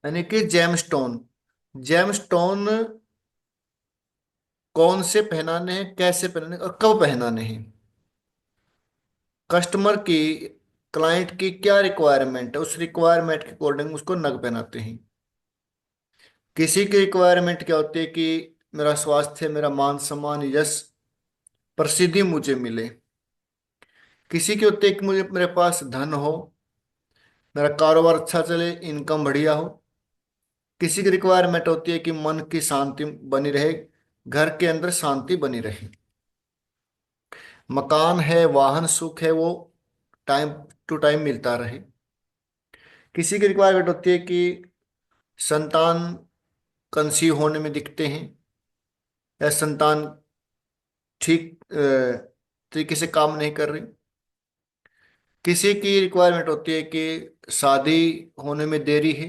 यानी कि gemstone. Gemstone कौन से पहनाने हैं, कैसे पहनाने और कब पहनाने हैं। कस्टमर की, क्लाइंट की क्या रिक्वायरमेंट है, उस रिक्वायरमेंट के अकॉर्डिंग उसको नग पहनाते हैं। किसी की रिक्वायरमेंट क्या होती है कि मेरा स्वास्थ्य, मेरा मान सम्मान, यश, प्रसिद्धि मुझे मिले। किसी की होती है कि मुझे, मेरे पास धन हो, मेरा कारोबार अच्छा चले, इनकम बढ़िया हो। किसी की रिक्वायरमेंट होती है कि मन की शांति बनी रहे, घर के अंदर शांति बनी रहे। मकान है, वाहन सुख है, वो टाइम टू टाइम मिलता रहे। किसी की रिक्वायरमेंट होती है कि संतान कंसीव होने में दिखते हैं, या संतान ठीक तरीके से काम नहीं कर रही। किसी की रिक्वायरमेंट होती है कि शादी होने में देरी है,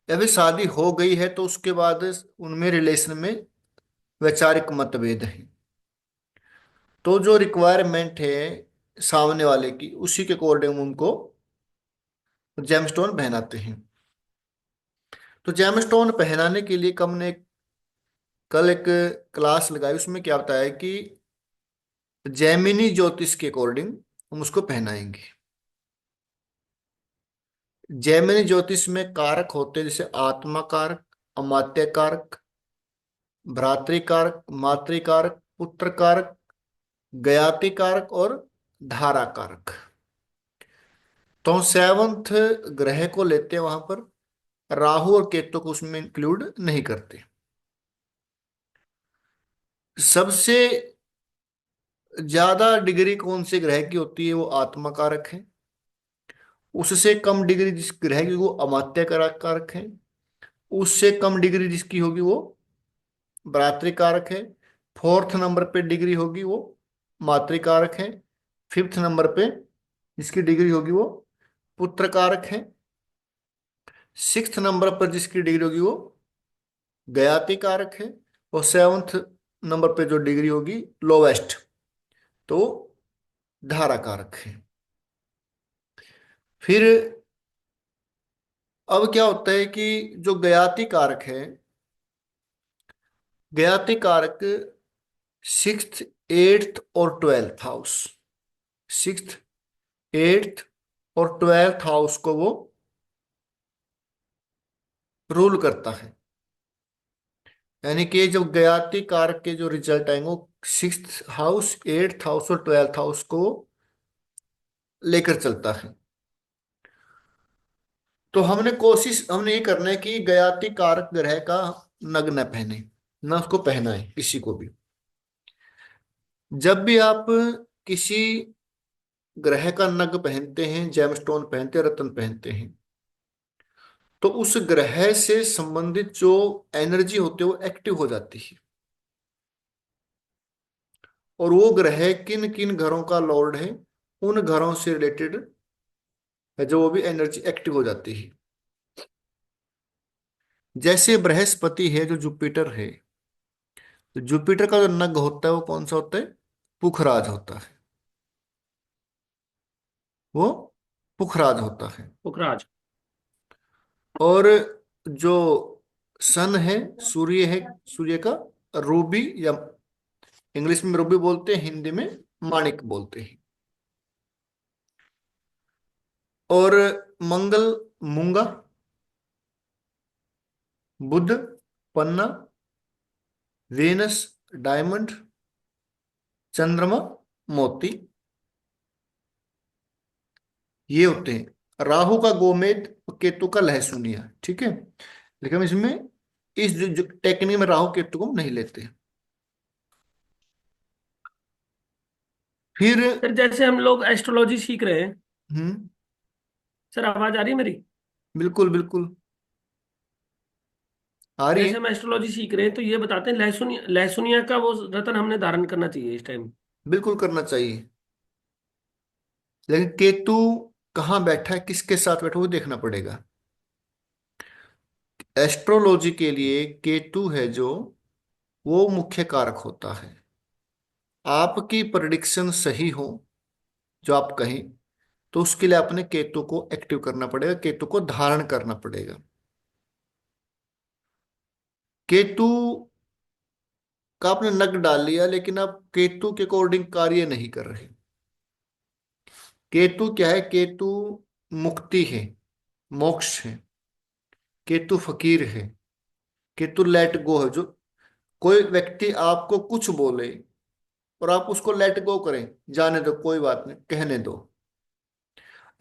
या फिर शादी हो गई है तो उसके बाद उनमें रिलेशन में वैचारिक मतभेद है। तो जो रिक्वायरमेंट है सामने वाले की, उसी के अकॉर्डिंग उनको जेमस्टोन पहनाते हैं। तो जेमस्टोन पहनाने के लिए कल ने कल एक क्लास लगाई, उसमें क्या बताया कि जैमिनी ज्योतिष के अकॉर्डिंग हम उसको पहनाएंगे। जैमिनी ज्योतिष में कारक होते हैं, जैसे आत्मा कारक, अमात्य कारक, भ्रातृकारक, मातृकारक, पुत्र कारक, ज्ञाति कारक और धारा कारक। तो हम सेवंथ ग्रह को लेते हैं वहां पर, राहु और केतु को उसमें इंक्लूड नहीं करते। सबसे ज्यादा डिग्री कौन से ग्रह की होती है, वो आत्मा कारक है। उससे कम डिग्री जिस ग्रह की, वो अमात्य कारक है। उससे कम डिग्री जिसकी होगी वो भ्रातृकारक है। फोर्थ नंबर पे डिग्री होगी वो मातृकारक है। फिफ्थ नंबर पे जिसकी डिग्री होगी वो पुत्रकारक है। सिक्स्थ नंबर पर जिसकी डिग्री होगी वो ज्ञाति कारक है। और सेवंथ नंबर पे जो डिग्री होगी लोवेस्ट, तो धारा कारक है। फिर अब क्या होता है कि जो ज्ञाति कारक है, ज्ञाति कारक सिक्स्थ, एट्थ और ट्वेल्थ हाउस, सिक्स्थ, एट्थ और ट्वेल्थ हाउस को वो रूल करता है। यानी कि जो ज्ञाति कारक के जो रिजल्ट आएंगे वो सिक्स्थ हाउस, एट्थ हाउस और ट्वेल्थ हाउस को लेकर चलता है। तो हमने ये करना है कि ज्ञाति कारक ग्रह का नग न पहने, न उसको पहनाए किसी को भी। जब भी आप किसी ग्रह का नग पहनते हैं, जेमस्टोन पहनते हैं, रत्न पहनते हैं, तो उस ग्रह से संबंधित जो एनर्जी होती है वो एक्टिव हो जाती है। और वो ग्रह किन किन घरों का लॉर्ड है, उन घरों से रिलेटेड है जो वो भी एनर्जी एक्टिव हो जाती है। जैसे बृहस्पति है जो जुपिटर है, तो जुपिटर का जो नग होता है वो कौन सा होता है, पुखराज होता है। वो पुखराज होता है। पुखराज। और जो सन है, सूर्य है, सूर्य का रूबी, या इंग्लिश में रूबी बोलते हैं, हिंदी में माणिक बोलते हैं। और मंगल मूंगा, बुध पन्ना, वेनस डायमंड, चंद्रमा मोती, ये होते हैं। राहु का गोमेद, केतु का लहसुनिया, ठीक है। लेकिन हम इसमें इस जो टेक्निक में राहु केतु को हम नहीं लेते। फिर सर जैसे हम लोग एस्ट्रोलॉजी सीख रहे हैं। हम्म, सर आवाज आ रही है मेरी? बिल्कुल बिल्कुल आ रही है। जैसे हम एस्ट्रोलॉजी सीख रहे हैं तो ये बताते हैं लहसुनिया, लहसुनिया का वो रतन हमने धारण करना चाहिए इस टाइम। बिल्कुल करना चाहिए। लेकिन केतु कहाँ बैठा है, किसके साथ बैठा है, वो देखना पड़ेगा। एस्ट्रोलॉजी के लिए केतु है जो, वो मुख्य कारक होता है। आपकी प्रेडिक्शन सही हो, जो आप कहें, तो उसके लिए अपने केतु को एक्टिव करना पड़ेगा, केतु को धारण करना पड़ेगा। केतु का आपने नग डाल लिया, लेकिन आप केतु के अकॉर्डिंग कार्य नहीं कर रहे। केतु क्या है? केतु मुक्ति है, मोक्ष है। केतु फकीर है। केतु लेट गो है। जो कोई व्यक्ति आपको कुछ बोले और आप उसको लेट गो करें, जाने दो, कोई बात नहीं, कहने दो,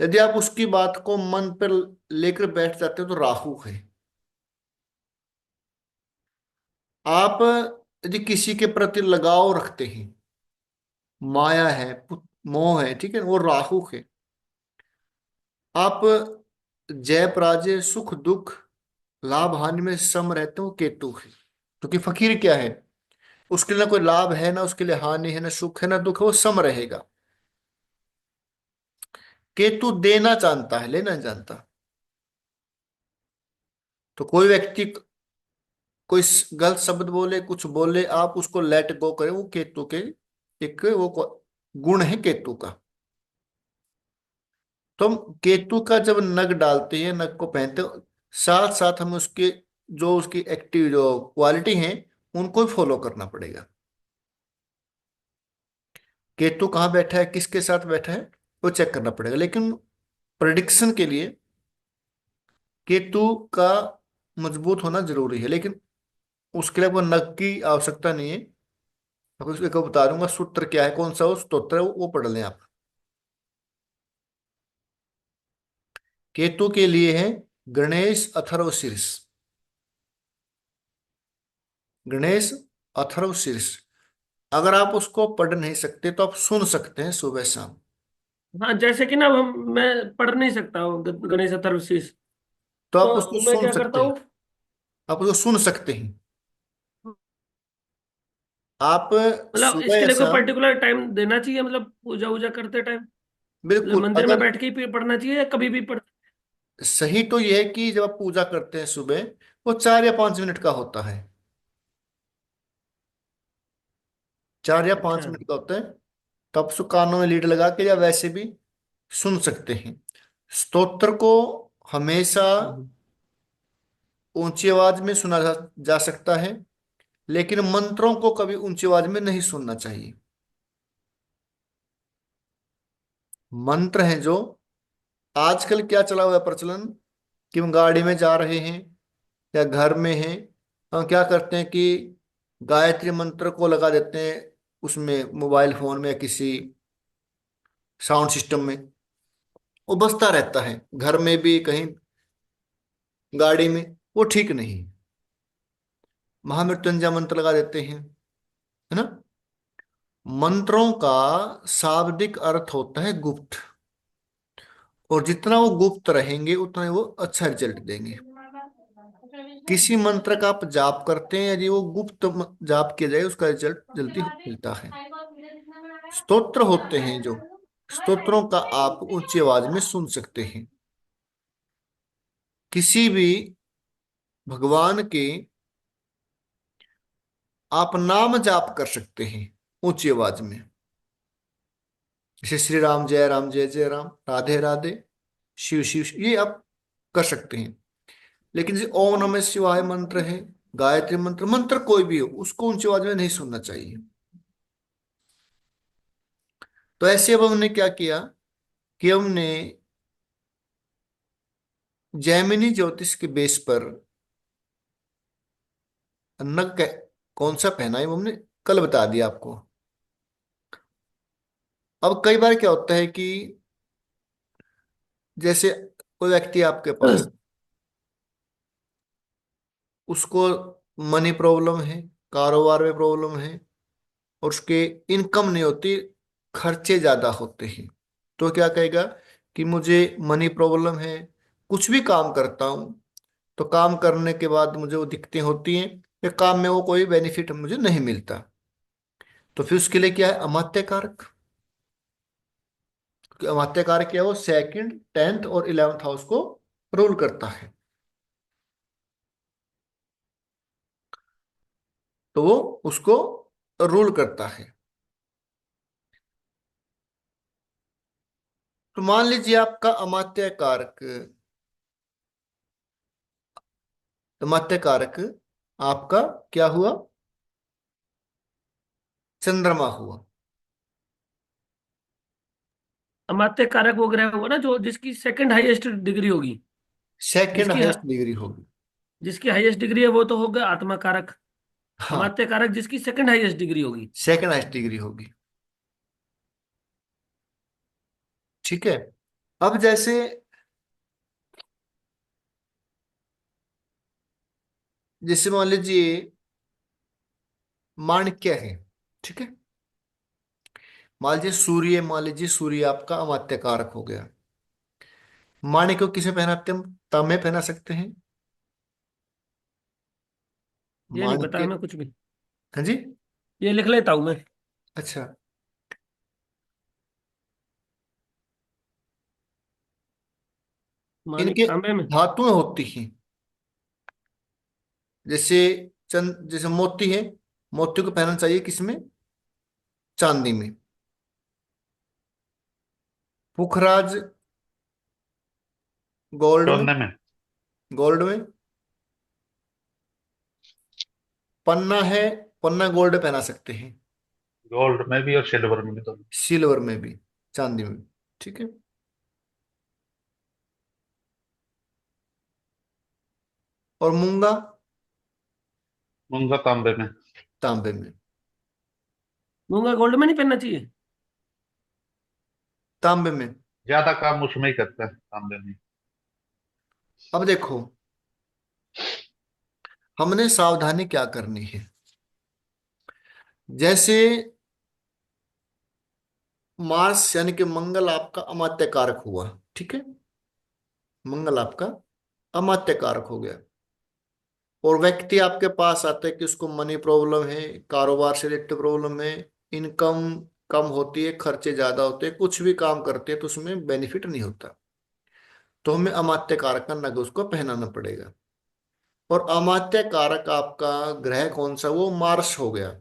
यदि आप उसकी बात को मन पर लेकर बैठ जाते हो तो राहु है। आप यदि किसी के प्रति लगाव रखते हैं, माया है, मोह है, ठीक है, वो राहु है। आप जय पराजय, सुख दुख, लाभ हानि में सम रहते हो, केतु है। क्योंकि फकीर क्या है? उसके लिए ना कोई लाभ है, ना उसके लिए हानि है, ना सुख है, ना दुख है, वो सम रहेगा। केतु देना जानता है, लेना नहीं जानता। तो कोई व्यक्ति कोई गलत शब्द बोले, कुछ बोले, आप उसको लेट गो करें, वो केतु के एक वो गुण है केतु का। तो हम केतु का जब नग डालते हैं, नग को पहनते हैं, साथ साथ हमें उसके जो उसकी एक्टिव जो क्वालिटी है, उनको भी फॉलो करना पड़ेगा। केतु कहाँ बैठा है, किसके साथ बैठा है, वो चेक करना पड़ेगा। लेकिन प्रेडिक्शन के लिए केतु का मजबूत होना जरूरी है, लेकिन उसके लिए वो नग की आवश्यकता नहीं है। मैं उसको बता दूंगा सूत्र क्या है, कौन सा वो स्तोत्र है, वो पढ़ लें आप। केतु के लिए है गणेश अथर्व शीर्ष। गणेश अथर्व शीर्ष। अगर आप उसको पढ़ नहीं सकते तो आप सुन सकते हैं सुबह शाम। हाँ, जैसे कि ना मैं पढ़ नहीं सकता हूँ गणेश अथर्वशीष। तो आप उसको तो मैं सुन क्या करता सकते हैं। हूँ? आप उसको सुन सकते हैं। आप मतलब सुबह इसके या लिए कोई शाम। पर्टिकुलर टाइम देना चाहिए, मतलब पूजा वूजा करते टाइम? मतलब बिल्कुल, मंदिर में अगर बैठ के ही पढ़ना चाहिए या कभी भी पढ़? सही तो यह है कि जब आप पूजा करते हैं सुबह, वो 4 या 5 मिनट का होता है। 4 या 5 अच्छा। मिनट का होता है। तो आप उसको कानों में लीड लगा के या वैसे भी सुन सकते हैं। स्तोत्र को हमेशा हम्म। ऊंची आवाज में सुना जा सकता है, लेकिन मंत्रों को कभी ऊंची आवाज में नहीं सुनना चाहिए। मंत्र हैं जो आजकल क्या चला हुआ है प्रचलन, कि हम गाड़ी में जा रहे हैं या घर में हैं, हम क्या करते हैं कि गायत्री मंत्र को लगा देते हैं उसमें, मोबाइल फोन में या किसी साउंड सिस्टम में, वो बजता रहता है घर में भी, कहीं गाड़ी में। वो ठीक नहीं। महामृत्युंजय मंत्र लगा देते हैं, है ना। मंत्रों का शाब्दिक अर्थ होता है गुप्त, और जितना वो गुप्त रहेंगे उतना ही वो अच्छा रिजल्ट देंगे। किसी मंत्र का आप जाप करते हैं, यदि वो गुप्त जाप किया जाए, उसका रिजल्ट जल्दी मिलता है। स्तोत्र होते हैं जो, स्तोत्रों का आप ऊंची आवाज में सुन सकते हैं। किसी भी भगवान के आप नाम जाप कर सकते हैं ऊंची आवाज में। जैसे श्री राम जय राम जय जय राम, राधे राधे, शिव शिव शिव, ये आप कर सकते हैं। लेकिन जैसे ओम नमः शिवाय मंत्र है, गायत्री मंत्र, मंत्र कोई भी हो, उसको ऊंची आवाज में नहीं सुनना चाहिए। तो ऐसे अब हमने क्या किया कि हमने जैमिनी ज्योतिष के बेस पर नग कौन सा पहना है वो हमने कल बता दिया आपको। अब कई बार क्या होता है कि जैसे कोई व्यक्ति आपके पास, उसको मनी प्रॉब्लम है, कारोबार में प्रॉब्लम है, और उसके इनकम नहीं होती, खर्चे ज्यादा होते हैं। तो क्या कहेगा कि मुझे मनी प्रॉब्लम है, कुछ भी काम करता हूं तो काम करने के बाद मुझे वो दिक्कतें होती हैं, या काम में वो कोई बेनिफिट मुझे नहीं मिलता। तो फिर उसके लिए क्या है? अमात्य कारक। अमात्य कारक क्या है? वो सेकंड, 10th और 11th हाउस को रूल करता है। तो वो उसको रूल करता है। तो मान लीजिए आपका अमात्य कारक, अमात्य कारक आपका क्या हुआ, चंद्रमा हुआ। अमात्य कारक वो ग्रह होगा ना जो जिसकी सेकंड हाईएस्ट डिग्री होगी। सेकंड जिसकी हाईएस्ट डिग्री होगी। जिसकी हाईएस्ट डिग्री है वो तो होगा आत्मा कारक। हाँ, अमात्य कारक जिसकी सेकंड हाईएस्ट डिग्री होगी। सेकंड हाईएस्ट डिग्री होगी। ठीक है। अब जैसे जैसे मान लीजिए माणिक्य है। ठीक है। मान लीजिए सूर्य आपका अमात्य कारक हो गया। माणिक को किसे पहनाते हैं हम, तांबे पहना सकते हैं। ये नहीं पता माणिक्य। हमें कुछ भी। हाँ जी। ये लिख लेता हूं मैं। अच्छा। मानिक इनके तांबे में। धातुएं होती हैं। जैसे चंद, जैसे मोती है, मोती को पहनना चाहिए किसमें, चांदी में। पुखराज गोल्ड में। सोने में। गोल्ड में। पन्ना है, पन्ना गोल्ड पहना सकते हैं। गोल्ड में भी और सिल्वर में भी दोनों। सिल्वर में भी, चांदी में भी। ठीक है। और मूंगा मूंगा तांबे में। तांबे में। मूंगा गोल्ड में नहीं पहनना चाहिए। तांबे में। ज्यादा काम उसमें ही करता है, तांबे में। अब देखो, हमने सावधानी क्या करनी है। जैसे मार्स यानी कि मंगल आपका अमात्य कारक हुआ। ठीक है। मंगल आपका अमात्य कारक हो गया। और व्यक्ति आपके पास आता है कि उसको मनी प्रॉब्लम है, कारोबार से रिलेटेड प्रॉब्लम है, इनकम कम होती है, खर्चे ज्यादा होते हैं, कुछ भी काम करते हैं तो उसमें बेनिफिट नहीं होता। तो हमें अमात्य कारक का नग उसको पहनाना पड़ेगा। और अमात्य कारक आपका ग्रह कौन सा, वो मार्स हो गया।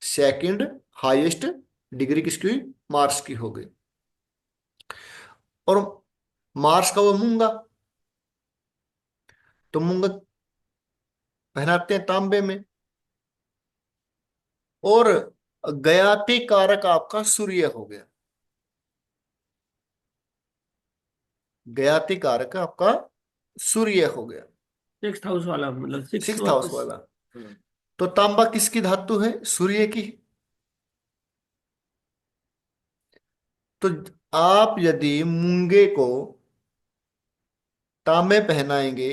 सेकंड हाईएस्ट डिग्री किसकी हुई, मार्स की हो गई। और मार्स का वो मूंगा, तो मूंगा पहनाते हैं तांबे में। और गयाति कारक आपका सूर्य हो गया। गयाति कारक आपका सूर्य हो गया। सिक्स हाउस वाला मतलब सिक्स। सिक्स्थ हाउस वाला। तो तांबा किसकी धातु है, सूर्य की। तो आप यदि मूंगे को तांबे पहनाएंगे,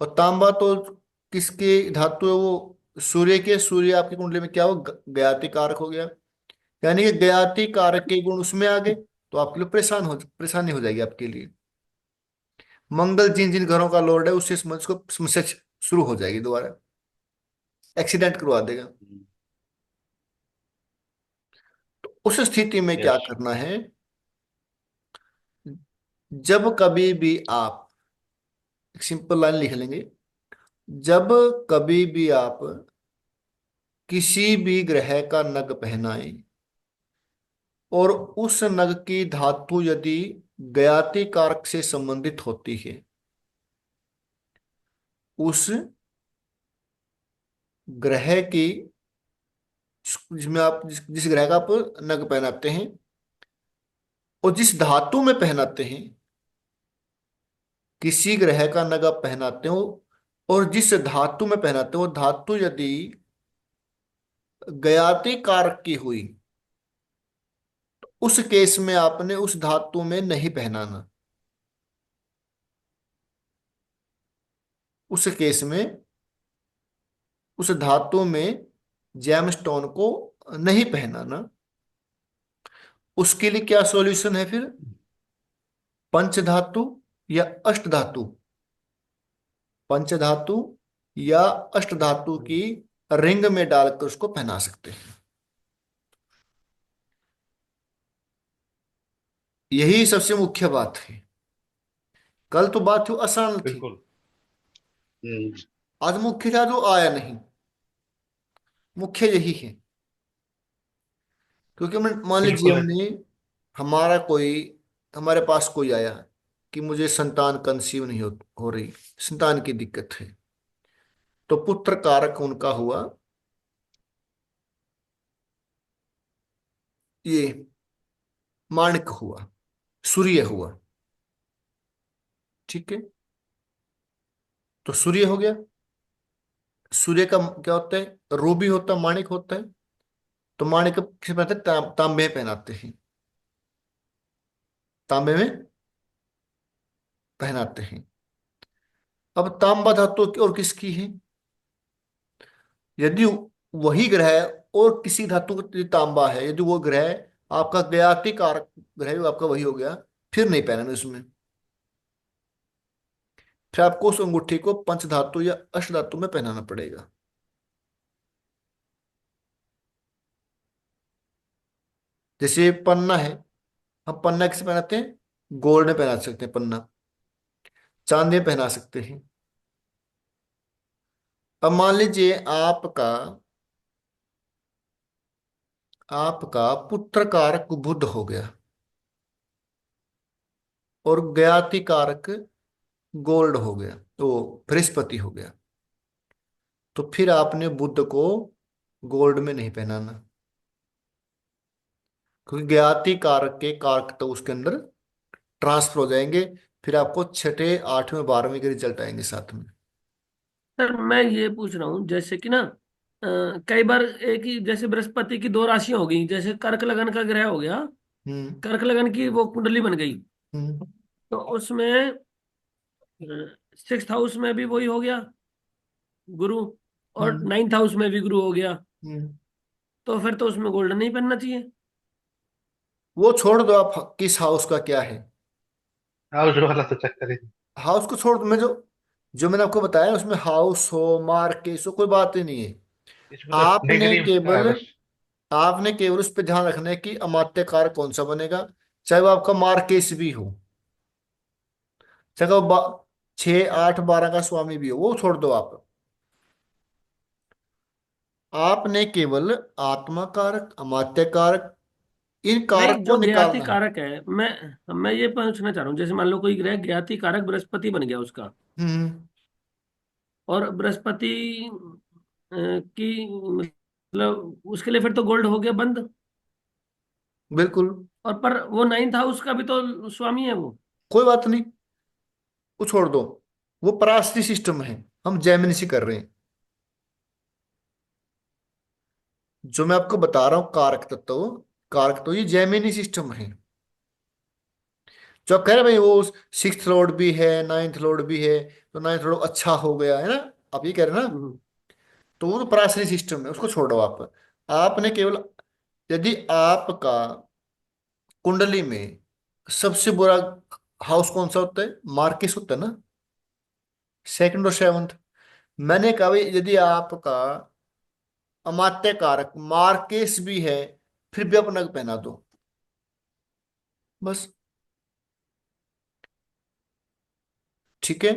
और तांबा तो किसकी धातु है, वो सूर्य के। सूर्य आपकी कुंडली में क्या हो, गयाति कारक हो गया। यानी कि गयाति कारक के गुण उसमें आ गए, तो आपके लिए परेशानी हो जाएगी आपके लिए। मंगल जिन जिन घरों का लॉर्ड है, उससे को समस्या शुरू हो जाएगी दोबारा, एक्सीडेंट करवा देगा। तो उस स्थिति में क्या यस। करना है, जब कभी भी आप एक सिंपल लाइन लिख लेंगे, जब कभी भी आप किसी भी ग्रह का नग पहनाएं, और उस नग की धातु यदि ज्ञाति कारक से संबंधित होती है, उस ग्रह की, जिसमें आप जिस ग्रह का आप नग पहनाते हैं, और जिस धातु में पहनाते हैं, किसी ग्रह का नग आप पहनाते हो और जिस धातु में पहनाते हो, वो धातु यदि ज्ञाति कारक की हुई, उस केस में आपने उस धातु में नहीं पहनाना। उस केस में उस धातु में जेमस्टोन को नहीं पहनाना। उसके लिए क्या सॉल्यूशन है फिर, पंचधातु या अष्टधातु, पंचधातु या अष्टधातु की रिंग में डालकर उसको पहना सकते हैं। यही सबसे मुख्य बात है। कल तो बात थी आसान थी, बिल्कुल। हम्म। आज मुख्य था जो आया नहीं। मुख्य यही है। क्योंकि मान लीजिए बिल्कुल है। हमने हमारा कोई हमारे पास कोई आया कि मुझे संतान कंसीव नहीं हो रही, संतान की दिक्कत है, तो पुत्र कारक उनका हुआ ये माणिक हुआ, सूर्य हुआ। ठीक है, तो सूर्य हो गया। सूर्य का क्या होता है, रूबी होता है, माणिक होता है। तो माणिक किस पहनते हैं, तांबे में पहनाते हैं, तांबे में पहनाते हैं। अब तांबा धातु और किसकी है, यदि वही ग्रह और किसी धातु का यदि तांबा है, यदि वो ग्रह आपका ज्ञाति कारक ग्रह आपका वही हो गया, फिर नहीं पहनना उसमें। फिर आपको उस अंगूठी को पंच धातु या अष्ट धातु में पहनाना पड़ेगा। जैसे पन्ना है, हम पन्ना किसे पहनाते हैं, गोल्ड में पहना सकते हैं पन्ना, चांदी में पहना सकते हैं। अब मान लीजिए आपका पुत्र कारक बुध हो गया और ज्ञाति कारक गोल्ड हो गया, तो बृहस्पति हो गया। तो फिर आपने बुध को गोल्ड में नहीं पहनाना, क्योंकि ज्ञाति कारक के कारक तो उसके अंदर ट्रांसफर हो जाएंगे। फिर आपको छठे आठवें बारहवें के रिजल्ट आएंगे साथ में। सर मैं ये पूछ रहा हूँ, जैसे कि ना कई बार एक ही, जैसे बृहस्पति की दो राशियां हो गई, जैसे कर्क लगन का ग्रह हो गया, हम्म। कर्क लगन की वो कुंडली बन गई, हम्म। तो उसमें 6th हाउस में भी वही हो गया गुरु, और हम्म। 9th हाउस में भी गुरु हो गया, हम्म। तो फिर तो उसमें गोल्डन नहीं पहनना चाहिए। वो छोड़ दो, आप किस हाउस का क्या है, हाउस वाला तो चक्कर ही नहीं। हाउस को छोड़ दो। मैं जो जो मैंने आपको बताया उसमें हाउस हो मार्केस हो कोई बात ही नहीं है। इसमें तो आपने डिग्री का है केवल बस। आपने केवल उस पर ध्यान रखना है कि अमात्य कारक कौन सा बनेगा, चाहे वो आपका मार्केस भी हो, चाहे वो 6 8 12 का स्वामी भी हो, वो छोड़ दो आप। आपने केवल आत्मा कारक अमात्य कारक इन नहीं, कारक को जो ज्ञाति निकालना है। कारक है, मैं ये पूछना चाह रहा हूँ, जैसे मान लो कोई ग्रह ज्ञाति कारक बृहस्पति बन गया उसका, हम्म। और बृहस्पति की मतलब उसके लिए फिर तो गोल्ड हो गया बंद। बिल्कुल। और पर वो 9th हाउस का भी तो स्वामी है वो। कोई बात नहीं, वो छोड़ दो, वो पराशरी सिस्टम है, हम जैमिनी से कर रहे हैं। जो मैं आपको बता रहा हूँ कारक तो ये जैमिनी सिस्टम है। जो आप कह रहे हैं भाई वो 6th लॉर्ड भी है 9th लॉर्ड भी है, तो 9th लॉर्ड अच्छा हो गया है ना, आप ये कह रहे हैं ना। हम्म। तो वो तो पराशरी सिस्टम है, उसको छोड़ो आप। आपने केवल, यदि आपका कुंडली में सबसे बुरा हाउस कौन सा होता है, मार्किस होता है ना, सेकंड और सेवंथ। मैंने कहा भाई यदि आपका अमात्य कारक मार्किस भी है, फिर भी अपना पहना दो बस। ठीक है,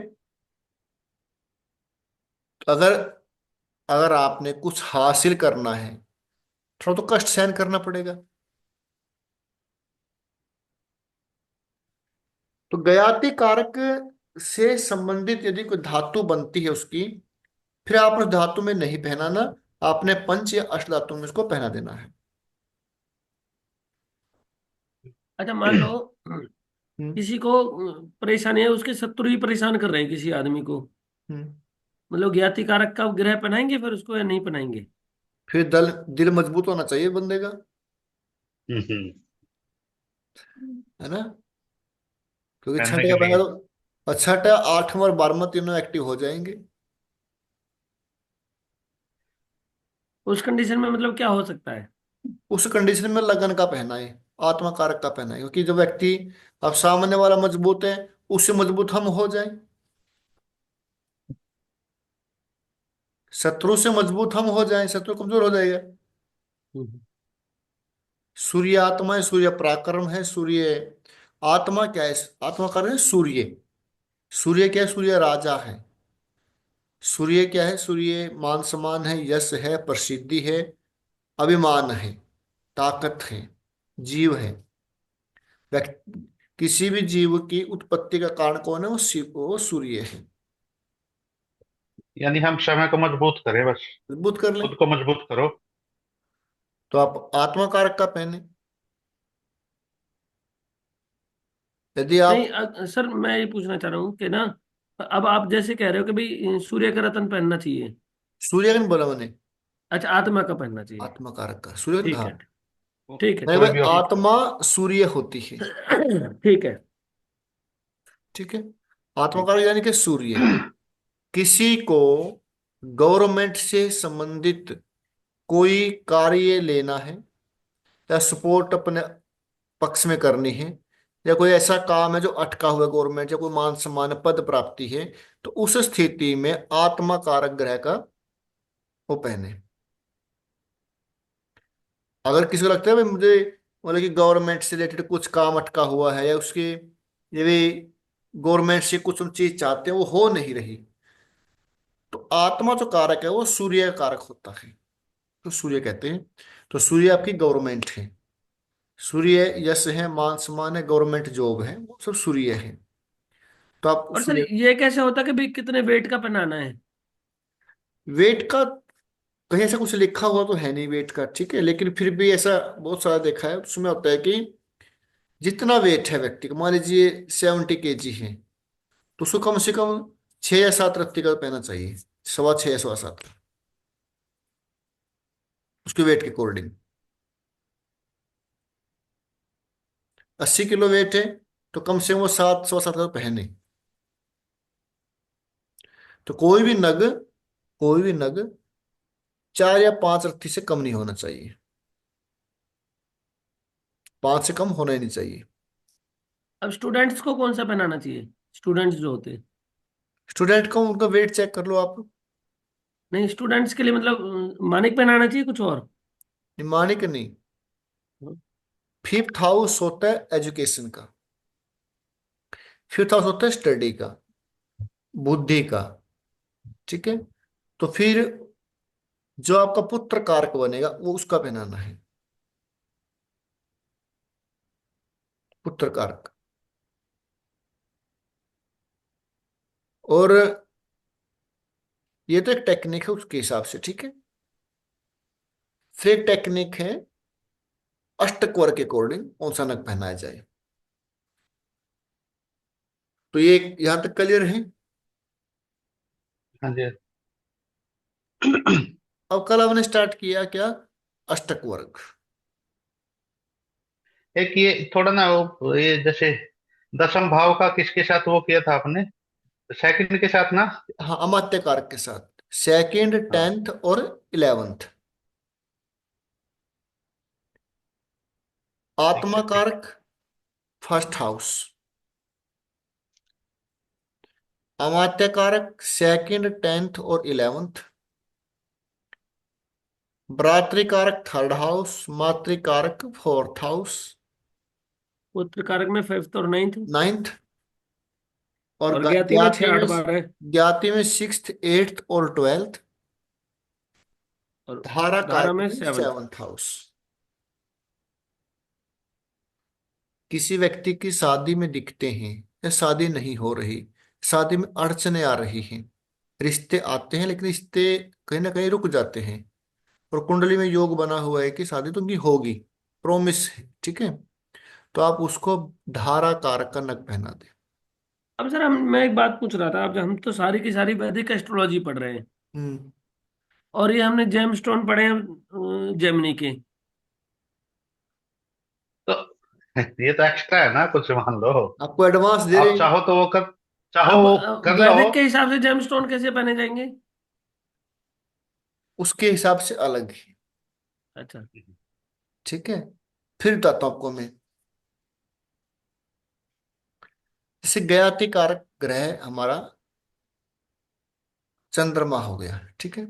अगर अगर आपने कुछ हासिल करना है, थोड़ा तो कष्ट सहन करना पड़ेगा। तो ज्ञाति कारक से संबंधित यदि कोई धातु बनती है उसकी, फिर आप उस धातु में नहीं पहनाना, आपने पंच या अष्ट धातु में उसको पहना देना है। अच्छा मान लो हम्म। किसी को परेशानी है, उसके शत्रु ही परेशान कर रहे हैं किसी आदमी को, हम्म। मतलब ज्ञाति कारक का ग्रह पहनाएंगे फिर उसको या नहीं पहनाएंगे? फिर दिल मजबूत होना चाहिए बंदे का, हम्म। है ना। क्योंकि पहनने छठे के का पहना लिए। तो छठा आठवां और 12वां तीनों एक्टिव हो जाएंगे। उस कंडीशन में मतलब क्या हो सकता है? उस कंडीशन में लगन का पहना है, आत्मा कारक का पहना है, क्योंकि जो व्यक्ति अब सामने वाला मजबूत है, उससे मजबूत हम हो जाए, शत्रु से मजबूत हम हो जाएं, शत्रु कमजोर हो जाएगा। हम्म। सूर्य आत्मा है, सूर्य पराक्रम है, सूर्य आत्मा क्या है, आत्मा कारण है सूर्य। सूर्य क्या है, सूर्य राजा है। सूर्य क्या है, सूर्य मान सम्मान है, यश है, प्रसिद्धि है, अभिमान है, ताकत है, जीव है। किसी भी जीव की उत्पत्ति का कारण कौन है? वो सूर्य है। यानी हम समय को मजबूत करें बस। मजबूत कर लें। खुद को मजबूत करो। तो आप आत्मा कारक का पहने। यदि आप नहीं सर मैं ये पूछना चाह रहा हूँ कि ना, अब आप जैसे कह रहे हो कि भाई सूर्य का रत्न पहनना चाहिए। सूर्य का नहीं बोला मैंने, अच्छा, आत्मा का पहनना चाहिए। आत्मा कारक का सूर्य का नहीं ठीक कहा। है। ठीक है, नहीं कोई भाई, भी हो। आत्मा सूर्य होती है। ठीक है। ठीक है। आत्मा ठीक। कारक यानी कि सूर्य। किसी को गवर्नमेंट से संबंधित कोई कार्य लेना है या सपोर्ट अपने पक्ष में करनी है, या कोई ऐसा काम है जो अटका हुआ गवर्नमेंट, या कोई मान सम्मान पद प्राप्ति है, तो उस स्थिति में आत्मा कारक ग्रह का वो पहने। अगर किसी को लगता है भाई मुझे, मतलब कि गवर्नमेंट से रिलेटेड कुछ काम अटका हुआ है, या उसके ये भी गवर्नमेंट से कुछ हम चीज चाहते हैं वो हो नहीं रही, तो आत्मा जो कारक है वो सूर्य का कारक होता है, तो सूर्य कहते हैं। तो सूर्य आपकी गवर्नमेंट है। सूर्य यश है, मान सम्मान है, गवर्नमेंट जॉब है, वो सब सूर्य है। तो आप और सर सूर्य। ये कैसे होता है कि भाई कितने वेट का पहनाना है? वेट का कहीं ऐसा कुछ लिखा हुआ तो है नहीं वेट का, ठीक है, लेकिन फिर भी ऐसा बहुत सारा देखा है, उसमें होता है कि जितना वेट है व्यक्ति का, मान लीजिए 70 kg है, तो उसको कम से कम 6 या 7 रत्ती का पहनना चाहिए। 6.25 या 7.25 उसके वेट के अकॉर्डिंग। 80 किलो वेट है तो कम से कम वो 7 7.25 का पहने। तो कोई भी नग 4 या 5 रत्ती से कम नहीं होना चाहिए। 5 से कम होना ही नहीं चाहिए। अब स्टूडेंट्स को कौन सा पहनाना चाहिए? स्टूडेंट्स जो होते हैं। स्टूडेंट का उनका वेट चेक कर लो आप। नहीं, स्टूडेंट्स के लिए मतलब मानिक पहनाना चाहिए कुछ और? निमानिक नहीं। फिफ्थ हाउस होता है एजुकेशन का। फिफ्थ हाउस होता है स्टडी का, बुद्धि का। ठीक है। तो फिर जो आपका पुत्र कारक बनेगा वो उसका पहनाना है, पुत्र कारक। और ये तो एक टेक्निक है उसके हिसाब से, ठीक है। फिर एक टेक्निक है अष्टक के अकॉर्डिंग कौन सा नग पहनाया जाए। तो ये यहां तक क्लियर है। हाँ जी। अब कल हमने स्टार्ट किया क्या? अष्टक वर्ग। एक ये थोड़ा ना वो ये जैसे दसम भाव का किसके साथ वो किया था आपने? सेकंड के साथ ना? हाँ, अमात्य कारक के साथ, सेकंड, हाँ। 10th और 11th। ठीक आत्मा है ठीक। कारक फर्स्ट हाउस, अमात्य कारक सेकंड, 10th और 11th, भ्रातृकारक थर्ड हाउस, मातृकारक फोर्थ हाउस, पुत्र कारक में फिफ्थ और नाइन्थ। 9th, और और ज्ञाति में छः ज्ञाति आठ में, बारह है। ज्ञाति में 6th, 8th और 12th, और धारा धारा कारक में में सेवन्थ। 7th house. किसी व्यक्ति की शादी में दिखते हैं या शादी नहीं हो रही, शादी में अड़चने आ रही हैं, रिश्ते आते हैं लेकिन रिश्ते कहीं ना कहीं रुक जाते हैं, और कुंडली में योग बना हुआ है कि शादी तो उनकी होगी, प्रोमिस है, ठीक है, तो आप उसको धारा कारक का नग पहना दे। अब सर मैं एक बात पूछ रहा था, अब हम तो सारी की सारी वैदिक एस्ट्रोलॉजी पढ़ रहे हैं, हम्म। और ये हमने जेम स्टोन पढ़े हैं जेमिनी के। तो ये तो एक्स्ट्रा है ना, कुछ मान लो। आपको एडवांस दे रहे आप हैं। चाहो तो वो कर, चाहो अब वो कर लो। वैदिक के हिसाब से जेम स्टोन कैसे पहने जाएंगे? उसके हिसाब से अलग है। अच्छा। ठीक है। फिर बताता हूं आपको मैं। जैसे ज्ञाति कारक ग्रह हमारा चंद्रमा हो गया, ठीक है।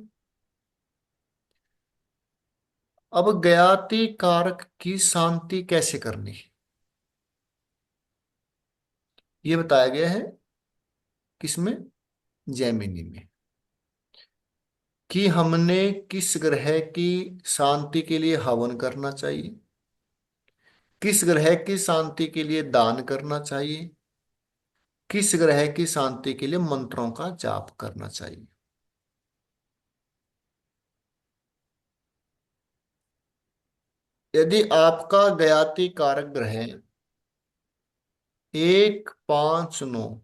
अब ज्ञाति कारक की शांति कैसे करनी है ये बताया गया है किसमें? जैमिनी में। कि हमने किस ग्रह की शांति के लिए हवन करना चाहिए, किस ग्रह की शांति के लिए दान करना चाहिए? किस ग्रह की शांति के लिए मंत्रों का जाप करना चाहिए? यदि आपका ज्ञाति कारक ग्रह 1 5 9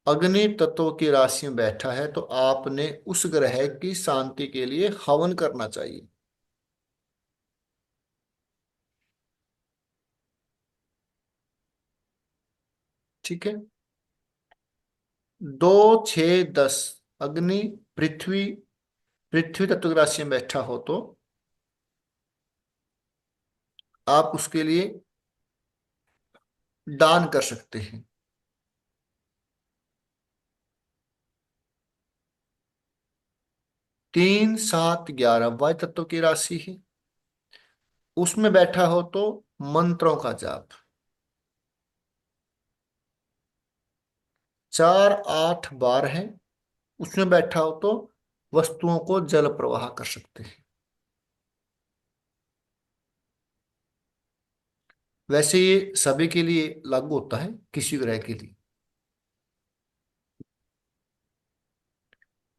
अग्नि तत्व की राशि में बैठा है तो आपने उस ग्रह की शांति के लिए हवन करना चाहिए। ठीक है। 2 6 10 अग्नि पृथ्वी पृथ्वी तत्व की राशि में बैठा हो तो आप उसके लिए दान कर सकते हैं। 3 7 11 वायु तत्व की राशि है, उसमें बैठा हो तो मंत्रों का जाप। 4 8 12 है, उसमें बैठा हो तो वस्तुओं को जल प्रवाह कर सकते हैं। वैसे ये सभी के लिए लागू होता है, किसी ग्रह के लिए।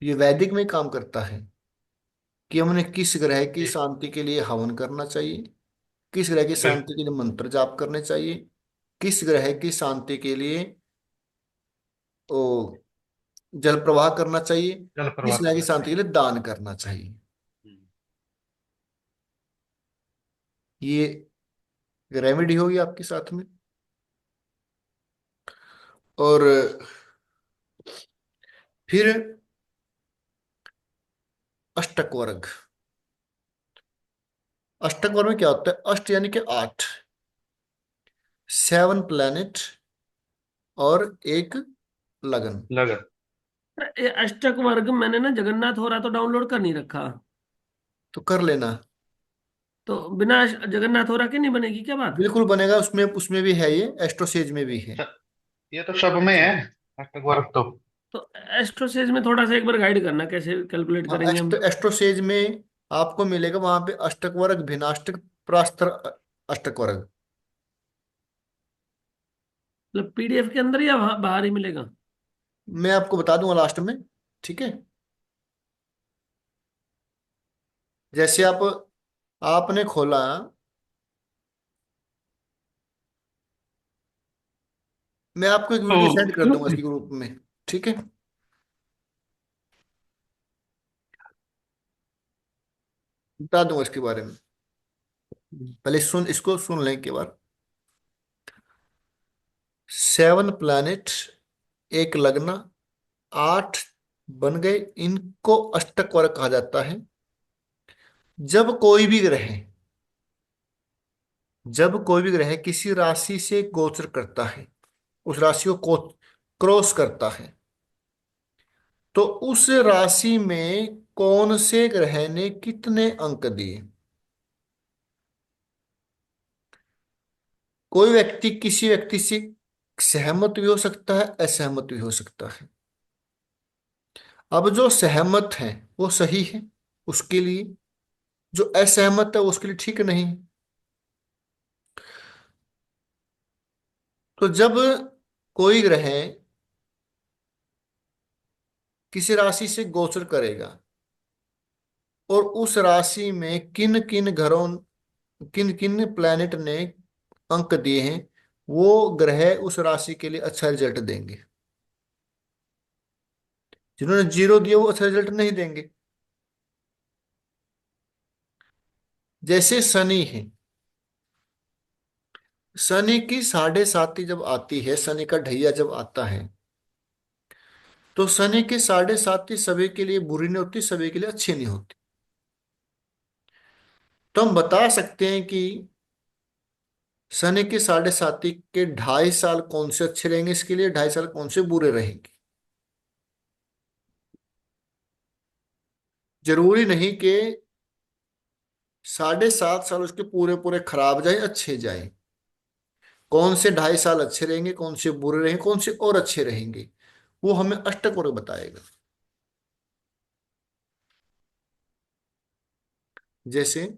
ये वैदिक में काम करता है कि हमने किस ग्रह की जी। शांति के लिए हवन करना चाहिए, किस ग्रह की शांति बिल्कुल। के लिए मंत्र जाप करने चाहिए, किस ग्रह की शांति के लिए ओ जल प्रवाह करना चाहिए, जल किस प्रवाह ग्रह की करना शांति चाहिए। के लिए दान करना चाहिए। हम्म। ये रेमेडी होगी आपके साथ में। और फिर अष्टक वर्ग। अष्टक वर्ग में क्या होता है? अष्ट यानी कि 8, 7 प्लैनेट और एक लगन। लगन। ये अष्टक वर्ग मैंने ना जगन्नाथ हो रहा तो डाउनलोड कर नहीं रखा। तो कर लेना। तो बिना जगन्नाथ हो रहा के नहीं बनेगी क्या बात? बिल्कुल बनेगा, उसमें उसमें भी है, ये एस्ट्रोसेज में भी है। स- ये तो सब में है, अष्टक वर्ग तो। तो एस्ट्रोसेज में थोड़ा सा एक बार गाइड करना कैसे कैलकुलेट हाँ, करेंगे हम? एस्ट्रोसेज में आपको मिलेगा वहां पे अष्टक वर्ग, भिन्नाष्टक, प्रास्तर अष्टक वर्ग। मतलब पीडीएफ के अंदर या बाहर ही मिलेगा? मैं आपको बता दूंगा लास्ट में। ठीक है। जैसे आपने खोला, मैं आपको एक वीडियो सेंड कर दूंगा इसके ग्रुप में। ठीक है। बता दूंगा इसके बारे में। पहले इसको सुन लें एक बार। 7 प्लैनेट, एक लग्न, 8 बन गए, इनको अष्टक वर्ग कहा जाता है। जब कोई भी ग्रह जब कोई भी ग्रह किसी राशि से गोचर करता है, उस राशि को क्रॉस करता है, तो उस राशि में कौन से ग्रह ने कितने अंक दिए? कोई व्यक्ति किसी व्यक्ति से सहमत भी हो सकता है, असहमत भी हो सकता है। अब जो सहमत है वो सही है उसके लिए, जो असहमत है उसके लिए ठीक नहीं। तो जब कोई ग्रह किसी राशि से गोचर करेगा और उस राशि में किन किन घरों, किन किन प्लैनेट ने अंक दिए हैं, वो ग्रह उस राशि के लिए अच्छा रिजल्ट देंगे। जिन्होंने 0 दिया वो अच्छा रिजल्ट नहीं देंगे। जैसे शनि है, शनि की 7.5 जब आती है, शनि का ढैया जब आता है, तो शनि की 7.5 सभी के लिए बुरी नहीं होती, सभी के लिए अच्छी नहीं होती। तो हम बता सकते हैं कि शनि की 7.5 के 2.5 साल कौन से अच्छे रहेंगे इसके लिए, 2.5 साल कौन से बुरे रहेंगे। जरूरी नहीं कि 7.5 साल उसके पूरे पूरे खराब जाए, अच्छे जाए। कौन से 2.5 साल अच्छे रहेंगे, कौन से बुरे रहेंगे, कौन से और अच्छे रहेंगे, वो हमें अष्टक वर्ग बताएगा। जैसे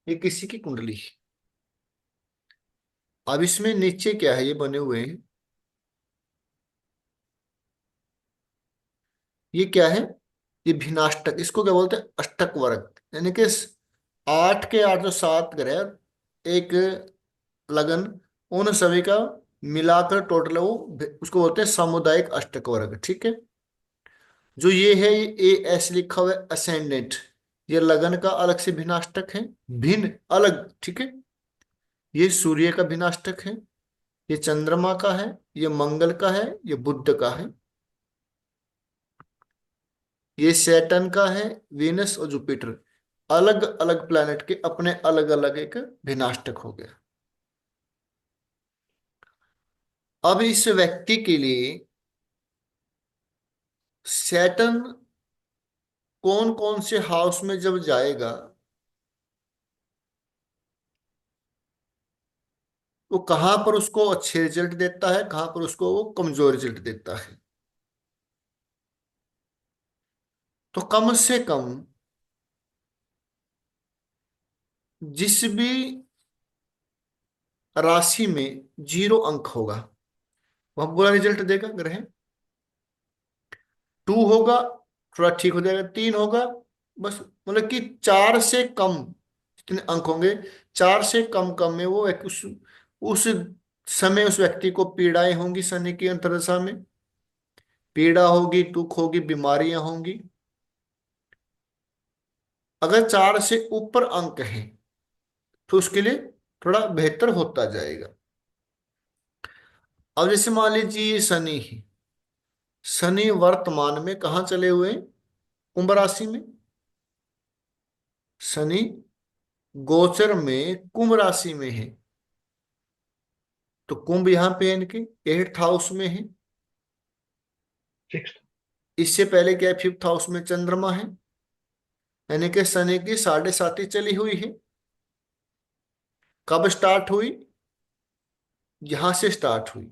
ये किसी की कुंडली है। अब इसमें नीचे क्या है, ये बने हुए हैं, ये क्या है, ये भिन्नाष्टक, इसको क्या बोलते हैं, अष्टक वर्ग। यानी कि 8 के 8 जो 7 ग्रह, एक लगन, उन सभी का मिलाकर टोटल वो उसको बोलते हैं सामुदायिक अष्टक वर्ग। ठीक है। जो ये है, ये ए एस लिखा हुआ है असेंडेंट, ये लगन का अलग से भिन्नाष्टक है, भिन्न अलग। ठीक है। ये सूर्य का भिन्नाष्टक है, ये चंद्रमा का है, ये मंगल का है, ये बुध का है, ये सैटर्न का है, वीनस और जुपिटर। अलग अलग प्लैनेट के अपने अलग अलग एक भिन्नाष्टक हो गया। अब इस व्यक्ति के लिए सैटर्न कौन कौन से हाउस में जब जाएगा, वो कहां पर उसको अच्छे रिजल्ट देता है, कहां पर उसको वो कमजोर रिजल्ट देता है। तो कम से कम जिस भी राशि में 0 अंक होगा, वह बुरा रिजल्ट देगा ग्रह। 2 होगा, थोड़ा ठीक हो जाएगा। 3 होगा, बस मतलब कि 4 से कम जितने अंक होंगे, 4 से कम कम में वो एक उस समय उस व्यक्ति को पीड़ाएं होंगी, शनि की अंतर्दशा में पीड़ा होगी, दुख होगी, बीमारियां होंगी। अगर 4 से ऊपर अंक है तो उसके लिए थोड़ा बेहतर होता जाएगा। अब जैसे मान लीजिए ये शनि है, शनि वर्तमान में कहाँ चले हुए हैं, कुंभ राशि में। शनि गोचर में कुंभ राशि में है, तो कुंभ यहाँ पे है, इनके 8th हाउस में है। 6th। इससे पहले क्या है, 5th हाउस में चंद्रमा है। यानी कि शनि की 7.5 चली हुई है। कब स्टार्ट हुई, यहां से स्टार्ट हुई।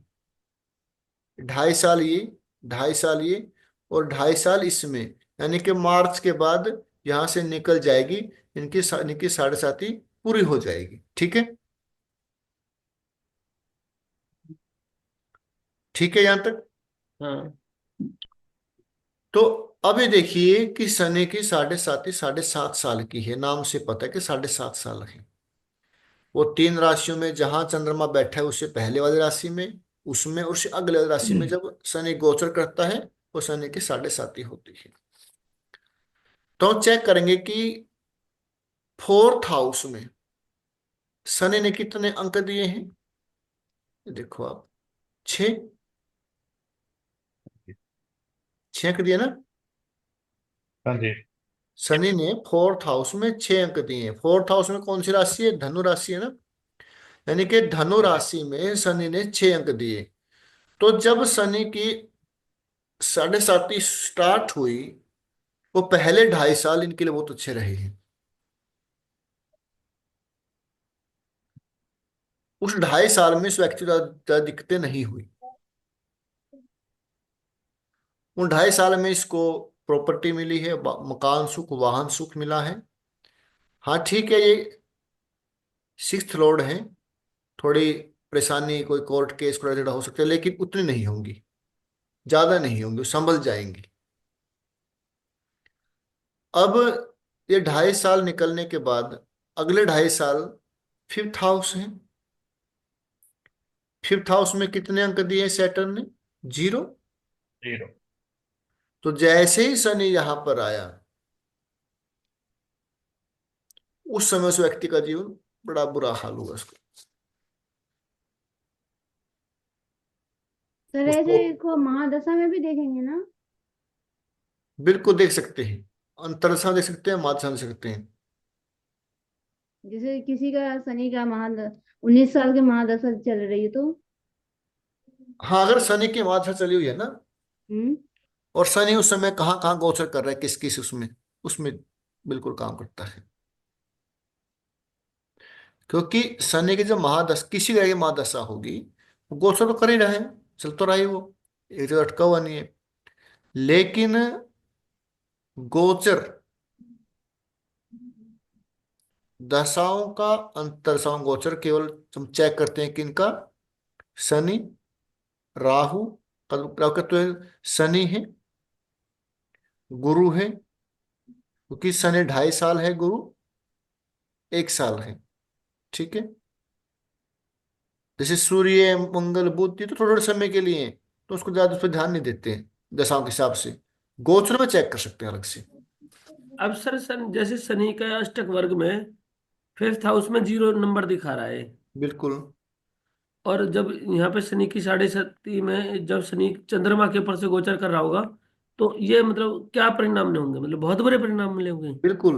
2.5 साल ये, 2.5 साल ये, और 2.5 साल इसमें, यानी कि मार्च के बाद यहां से निकल जाएगी। इनकी 7.5 पूरी हो जाएगी। ठीक है। ठीक है यहां तक। हाँ। तो अभी देखिए कि शनि की 7.5 7.5 साल की है, नाम से पता है कि 7.5 साल है। वो 3 राशियों में, जहां चंद्रमा बैठा है उससे पहले वाली राशि में, उसमें, और उससे अगले वाली राशि में जब शनि गोचर करता है, वो शनि की 7.5 होती है। तो हम चेक करेंगे कि 4th हाउस में शनि ने कितने अंक दिए हैं। देखो आप, 6, 6 अंक दिए ना। हाँ जी। शनि ने 4th हाउस में 6 अंक दिए हैं। 4th हाउस में कौन सी राशि है, धनु राशि है ना। यानी कि धनु हाँ जी। राशि में शनि ने 6 अंक दिए। तो जब शनि की 7.5 स्टार्ट हुई, वो पहले 2.5 साल इनके लिए बहुत अच्छे रहे हैं। उस 2.5 साल में इस व्यक्ति को ज्यादा दिक्कतें नहीं हुई। उन 2.5 साल में इसको प्रॉपर्टी मिली है, मकान सुख, वाहन सुख मिला है। हाँ ठीक है, ये 6th लॉर्ड है, थोड़ी परेशानी, कोई कोर्ट केस वगैरह हो सकते हैं, लेकिन उतनी नहीं होंगी, ज्यादा नहीं होंगी, संभल जाएंगी। अब ये 2.5 साल निकलने के बाद अगले 2.5 साल 5th हाउस है। 5th हाउस में कितने अंक दिए सैटर्न ने, 0। 0। तो जैसे ही शनि यहां पर आया, उस समय उस व्यक्ति का जीवन बड़ा बुरा हाल हुआ उसको। सर उसको ऐसे को महादशा में भी देखेंगे ना? बिल्कुल देख सकते हैं, अंतरदशा देख सकते हैं, मादशा देख सकते हैं। जैसे किसी का शनि का 19 साल के महादशा चल रही है तो। हाँ, अगर शनि की मादशा चली हुई है ना, हम्म। और शनि उस समय कहाँ कहाँ गोचर कर रहा है, किस किस उसमें, उसमें बिल्कुल काम करता है। क्योंकि शनि की जब महादशा, किसी ग्रह की महादशा होगी, वो गोचर तो कर ही रहा है, चल तो रहा ही वो, एक जगह अटका हुआ नहीं है। लेकिन गोचर दशाओं का अंतरदशाओं गोचर केवल हम चेक करते हैं किनका, शनि, राहु, राहु का तो शनि है, गुरु है, क्योंकि शनि 2.5 साल है, गुरु 1 साल है। ठीक है। जैसे सूर्य मंगल बुध ये तो थोड़े थोड़े समय के लिए हैं, तो उसको ज्यादा उस पर ध्यान नहीं देते हैं दशाओं के हिसाब से। गोचर में चेक कर सकते हैं अलग से। अब सर जैसे शनि का अष्टक वर्ग में फिफ्थ हाउस में 0 नंबर दिखा रहा है। बिल्कुल। और जब यहाँ पे शनि की 6.5 में जब शनि चंद्रमा के ऊपर से गोचर कर रहा होगा, तो ये मतलब क्या परिणाम नहीं होंगे, मतलब बहुत बुरे परिणाम मिले होंगे। बिल्कुल,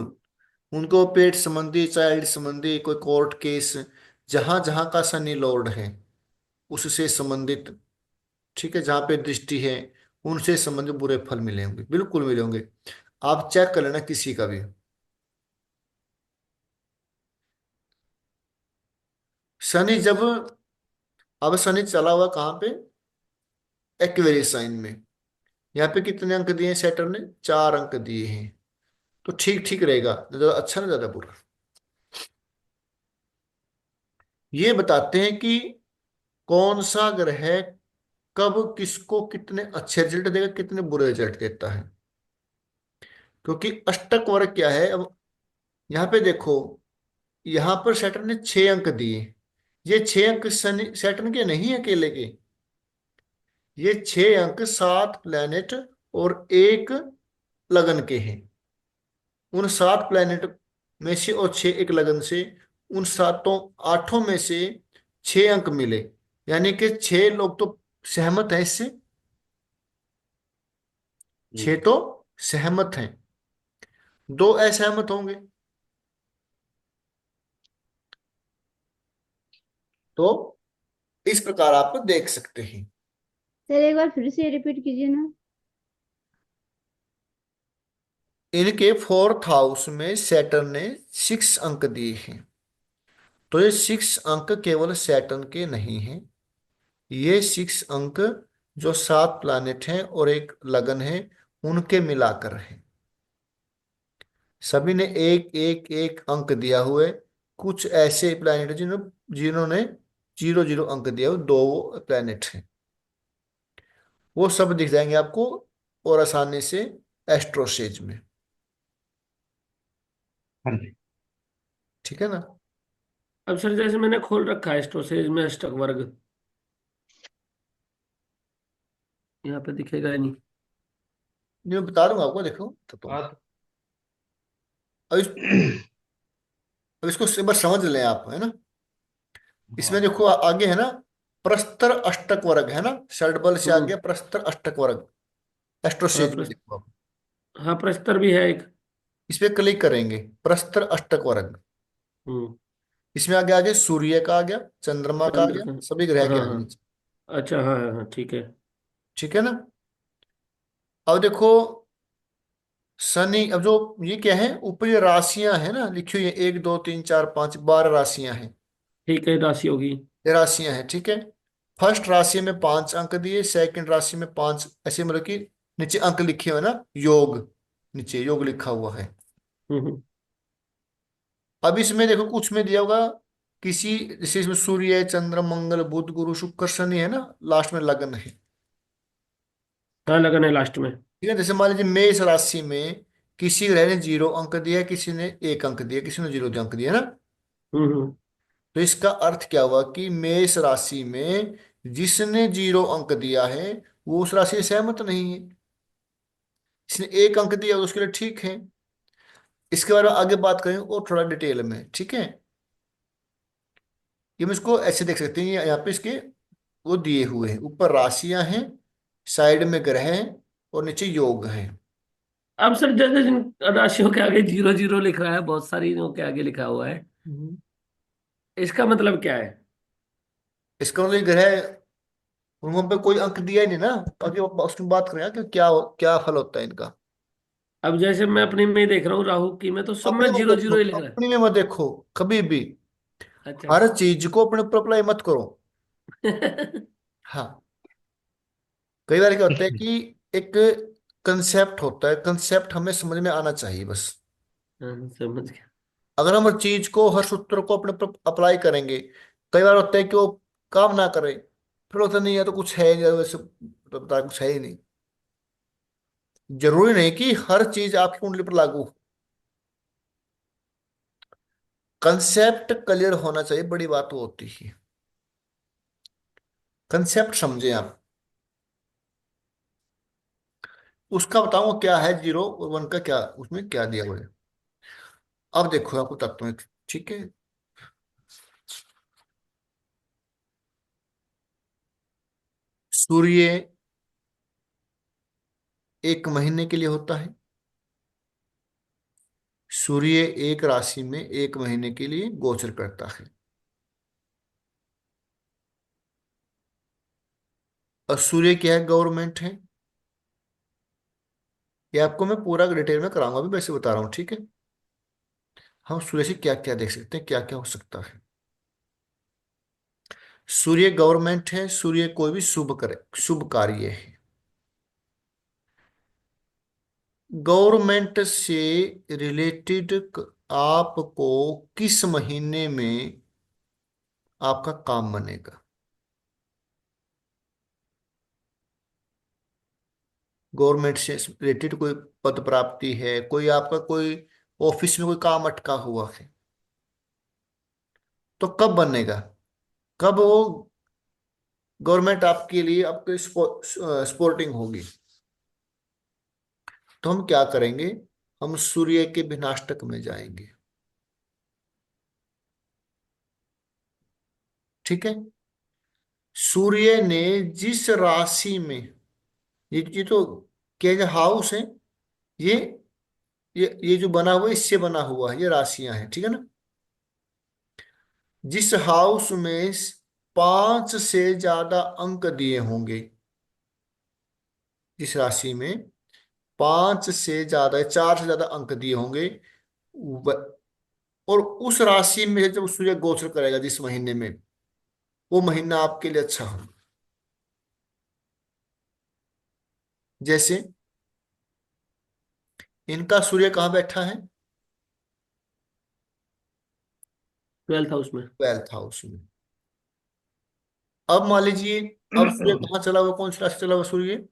उनको पेट संबंधी, चाइल्ड संबंधी, कोई कोर्ट केस, जहां जहां का शनि लॉर्ड है उससे संबंधित, ठीक है, जहां पे दृष्टि है उनसे संबंधित बुरे फल मिले होंगे, बिल्कुल मिले होंगे। आप चेक कर लेना किसी का भी। शनि जब, अब शनि चला हुआ कहाँ पे, एक्वेरियस साइन में। यहाँ पे कितने अंक दिए हैं सैटर्न ने, 4 अंक दिए हैं। तो ठीक ठीक रहेगा, ना ज्यादा अच्छा ना ज्यादा बुरा। ये बताते हैं कि कौन सा ग्रह कब किसको कितने अच्छे रिजल्ट देगा, कितने बुरे रिजल्ट देता है। क्योंकि अष्टक वर्ग क्या है, अब यहाँ पे देखो, यहाँ पर सैटर्न ने 6 अंक दिए। ये 6 अंक शनि सैटर्न के नहीं है अकेले के, ये 6 अंक 7 प्लैनेट और एक लगन के हैं। उन 7 प्लैनेट में से और 6 एक लगन से, उन सातों, 8 में से 6 अंक मिले, यानी कि 6 लोग तो सहमत हैं इससे, 6 तो सहमत हैं, 2 असहमत होंगे। तो इस प्रकार आप देख सकते हैं। सर एक बार फिर से रिपीट कीजिए ना। इनके 4th हाउस में सैटर्न ने 6 अंक दिए हैं। तो ये 6 अंक केवल सैटर्न के नहीं हैं, ये 6 अंक जो 7 प्लैनेट हैं और एक लगन है उनके मिलाकर है। सभी ने एक एक एक अंक दिया हुआ है। कुछ ऐसे प्लैनेट जिन्होंने 0 0 अंक दिया हुआ, 2 प्लैनेट हैं, वो सब दिख जाएंगे आपको और आसानी से एस्ट्रोसेज में। हाँ जी। ठीक है ना। अब सर जैसे मैंने खोल रखा है स्टोरेज में अष्टक वर्ग, यहाँ पे दिखेगा ही नहीं। ये मैं बता दूंगा आपको, देखो तो बात अब अब इसको एक बार समझ लें आप, है ना। इसमें हाँ। देखो आगे है ना, प्रस्तर अष्टक वर्ग है ना, षडबल से आगे हम्म। प्रस्तर अष्टक वर्ग, हाँ एस्ट्रोसेज में देखो आप। हाँ, प्रस्तर भी है एक। इस पे क्लिक करेंगे, प्रस्तर अष्टक वर्ग। हम्म। इसमें आगे आगे सूर्य का आ गया, चंद्रमा का आ चंद्र गया, सभी ग्रह का, के हाँ आ गए हाँ। नीचे। अच्छा, हाँ हाँ हाँ, ठीक है। ठीक है ना। अब देखो शनि, अब जो ये क्या है, ऊपर ये राशियां है ना लिखी हुई है, 1 2 3 4 5, 12 राशियां हैं। ठीक है, राशि होगी। ये राशियां हैं, ठीक है। फर्स्ट राशि में 5 अंक दिए, सेकंड राशि में 5, ऐसे मतलब कि नीचे अंक लिखे हुए हैं ना, योग, नीचे योग लिखा हुआ है। हम्म। अब इसमें देखो कुछ में दिया होगा किसी, जैसे इसमें सूर्य, चंद्र, मंगल, बुध, गुरु, शुक्र, शनि है ना, लास्ट में लगन है। हाँ, लगन है लास्ट में। ठीक है। जैसे मान लीजिए मेष राशि में किसी ग्रह ने 0 अंक दिया, किसी ने 1 अंक दिया, किसी ने 0 अंक दिया ना। हम्म। तो इसका अर्थ क्या हुआ कि मेष राशि में जिसने 0 अंक दिया है वो उस राशि से सहमत नहीं है। इसने 1 अंक दिया उसके लिए ठीक है। इसके बारे में आगे बात करेंगे और थोड़ा डिटेल में, ठीक है। ये हम इसको ऐसे देख सकते हैं, यहाँ पे इसके वो दिए हुए हैं, ऊपर राशियां हैं, साइड में ग्रह हैं और नीचे योग है। अब सर जैसे जिन राशियों के आगे 0 0 लिख रहा है, बहुत सारी के आगे लिखा हुआ है, हम्म। इसका मतलब क्या है? इसका मतलब ये ग्रह, वहां पे कोई अंक दिया ही नहीं ना। आगे उसमें बात करेंगे कि क्या क्या फल होता है इनका। अब जैसे मैं अपने में ही देख रहा हूँ राहु की में, तो सब अपने में में जीरो देखो, जीरो ही लिख रहा है। अपने में मत देखो कभी भी। अच्छा। हर चीज को अपने ऊपर अप्लाई मत करो। हाँ। कई बार क्या होता है कि एक कंसेप्ट होता है, कंसेप्ट हमें समझ में आना चाहिए बस। हाँ, समझ गया। अगर हम हर चीज को, हर सूत्र को अपने पर अप्लाई करेंगे, कई बार होता है कि वो काम ना करे, फिर होता नहीं है तो कुछ है या वैसे तो बता कुछ है ही नहीं। जरूरी नहीं कि हर चीज आपकी कुंडली पर लागू हो। कंसेप्ट क्लियर होना चाहिए, बड़ी बात वो होती है। कंसेप्ट समझे आप। उसका बताऊं क्या है, जीरो और वन का क्या, उसमें क्या दिया हुआ है। अब देखो आपको तत्व में, ठीक है। सूर्य एक महीने के लिए होता है। सूर्य एक राशि में एक महीने के लिए गोचर करता है। और सूर्य क्या है, गवर्नमेंट है। ये आपको मैं पूरा डिटेल में कराऊंगा, अभी वैसे बता रहा हूँ, ठीक है। हम सूर्य से क्या क्या देख सकते हैं, क्या क्या हो सकता है। सूर्य गवर्नमेंट है, सूर्य कोई भी शुभ करे, शुभ कार्य है। गवर्नमेंट से रिलेटेड आपको किस महीने में आपका काम बनेगा। गवर्नमेंट से रिलेटेड कोई पद प्राप्ति है, कोई आपका कोई ऑफिस में कोई काम अटका हुआ है, तो कब बनेगा, कब वो गवर्नमेंट आपके लिए आपके सपोर्टिंग होगी। तो हम क्या करेंगे, हम सूर्य के विनाष्टक में जाएंगे, ठीक है। सूर्य ने जिस राशि में, ये तो क्या है, हाउस है, ये ये जो बना हुआ है इससे बना हुआ है, ये राशियां हैं, ठीक है ना। जिस हाउस में 5 से ज्यादा अंक दिए होंगे, जिस राशि में 5 से ज्यादा, 4 से ज्यादा अंक दिए होंगे, और उस राशि में जब सूर्य गोचर करेगा जिस महीने में, वो महीना आपके लिए अच्छा हो। जैसे इनका सूर्य कहाँ बैठा है, 12th हाउस में। 12th हाउस में। अब मान लीजिए, अब सूर्य कहाँ चला हुआ, कौन सी राशि चला हुआ सूर्य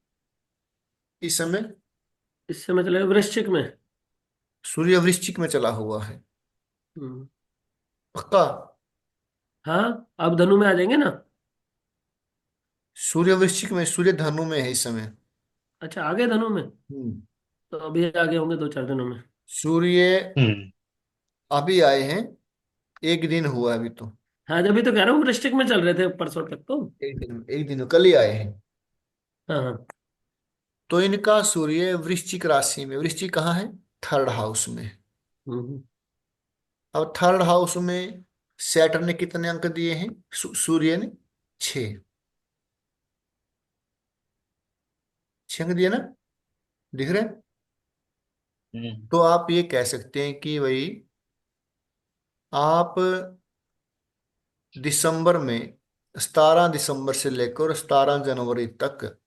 इस समय। इस समय चलेगा वृश्चिक में। सूर्य वृश्चिक में चला हुआ है, हम्म। पक्का। हाँ, अब धनु में आ जाएंगे ना। सूर्य वृश्चिक में, सूर्य धनु में है इस समय। अच्छा, आ गए धनु में। हम्म। तो अभी आगे होंगे 2-4 दिनों में। सूर्य हम्म। अभी आए हैं, एक दिन हुआ है अभी तो। हाँ, जब भी तो कह रहा हूँ वृश्चिक में चल रहे थे परसों तक तो। एक दिन कल ही आए हैं। हाँ हाँ। तो इनका सूर्य वृश्चिक राशि में, वृश्चिक कहाँ है, 3rd हाउस में। हम्म। अब 3rd हाउस में सैटर्न ने कितने अंक दिए हैं, सूर्य ने 6, 6 अंक दिए ना, दिख रहे हैं। हम्म। तो आप ये कह सकते हैं कि भाई आप दिसंबर में, 17 दिसंबर से लेकर 17 जनवरी तक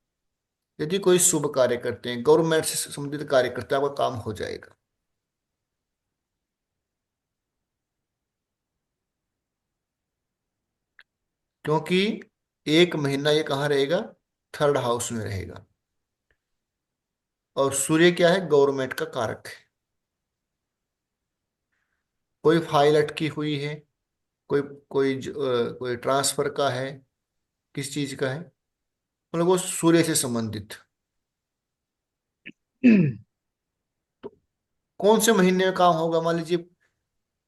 यदि कोई शुभ कार्य करते हैं, गवर्नमेंट से संबंधित कार्य करते हैं, आपका काम हो जाएगा। क्योंकि एक महीना ये कहाँ रहेगा, 3rd हाउस में रहेगा। और सूर्य क्या है, गवर्नमेंट का कारक है। कोई फाइल अटकी हुई है, कोई कोई ट्रांसफर का है, किस चीज का है, मतलब वो सूर्य से संबंधित। तो कौन से महीने में काम होगा, मान लीजिए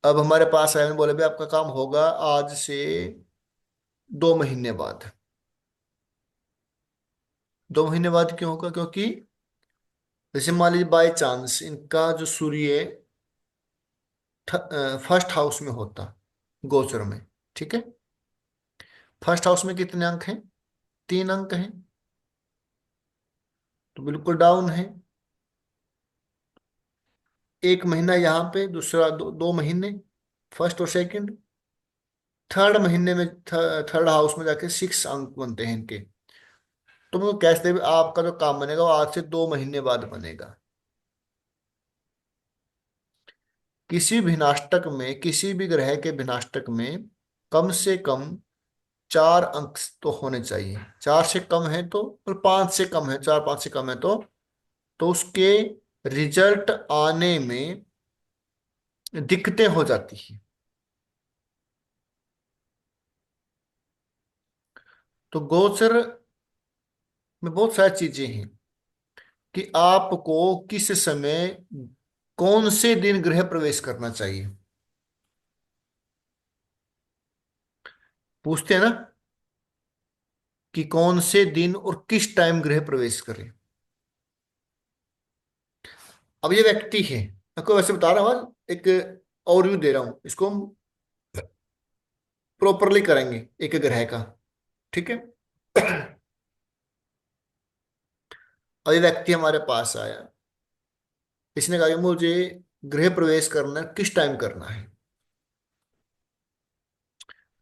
अब हमारे पास आए, बोले भाई आपका काम होगा आज से 2 महीने बाद। 2 महीने बाद क्यों होगा, क्योंकि जैसे मान लीजिए बाय चांस इनका जो सूर्य 1st हाउस में होता, गोचर में, ठीक है। 1st हाउस में कितने अंक हैं, 3 अंक हैं, तो बिल्कुल डाउन है। एक महीना यहाँ पे, दूसरा 2 महीने, 1st और 2nd। 3rd महीने में, 3rd हाउस में जाके 6 अंक बनते हैं इनके। तो मैं कहते हैं आपका जो काम बनेगा वो आज से 2 महीने बाद बनेगा। किसी भिन्नाष्टक में, किसी भी ग्रह के भिन्नाष्टक में कम से कम 4 अंक तो होने चाहिए। 4 से कम है तो, और 5 से कम है, 4 5 से कम है तो उसके रिजल्ट आने में दिक्कतें हो जाती हैं। तो गोचर में बहुत सारी चीजें हैं कि आपको किस समय कौन से दिन गृह प्रवेश करना चाहिए। पूछते हैं ना कि कौन से दिन और किस टाइम गृह प्रवेश करें। अब ये व्यक्ति है, आपको वैसे बता रहा हूँ, एक ओवरव्यू दे रहा हूं, इसको हम प्रॉपरली करेंगे एक ग्रह का। ठीक है। अब ये व्यक्ति हमारे पास आया, इसने कहा कि मुझे गृह प्रवेश करना है, किस टाइम करना है।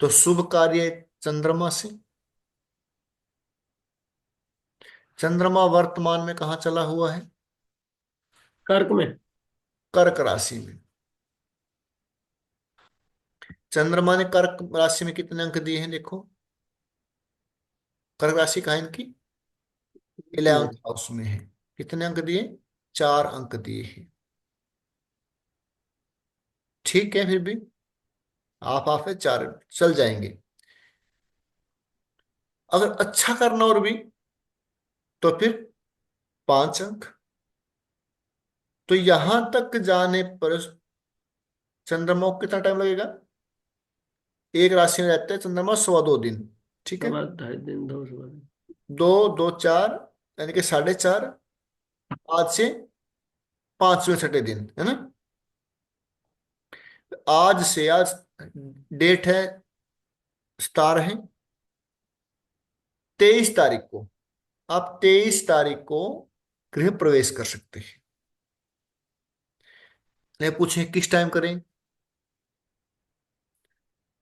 तो शुभ कार्य चंद्रमा से। चंद्रमा वर्तमान में कहाँ चला हुआ है? कर्क में। कर्क राशि में। चंद्रमा ने कर्क राशि में कितने अंक दिए हैं देखो। कर्क राशि कहाँ है इनकी? 11th में। हाउस में है। कितने अंक दिए? 4 अंक दिए हैं। ठीक है, फिर भी आप है 4 चल जाएंगे। अगर अच्छा करना और भी तो फिर 5 अंक। तो यहां तक जाने पर चंद्रमा को कितना टाइम लगेगा? एक राशि में रहते हैं चंद्रमा 2.25 दिन। ठीक है। सवा 2.5 दिन, 2 सवा 2। 2 2 4, यानी कि 4.5। आज से 5वें 6ठे दिन है ना। आज से, आज डेट है, स्टार है 23 तारीख को। आप 23 तारीख को गृह प्रवेश कर सकते हैं। नहीं पूछे किस टाइम करें,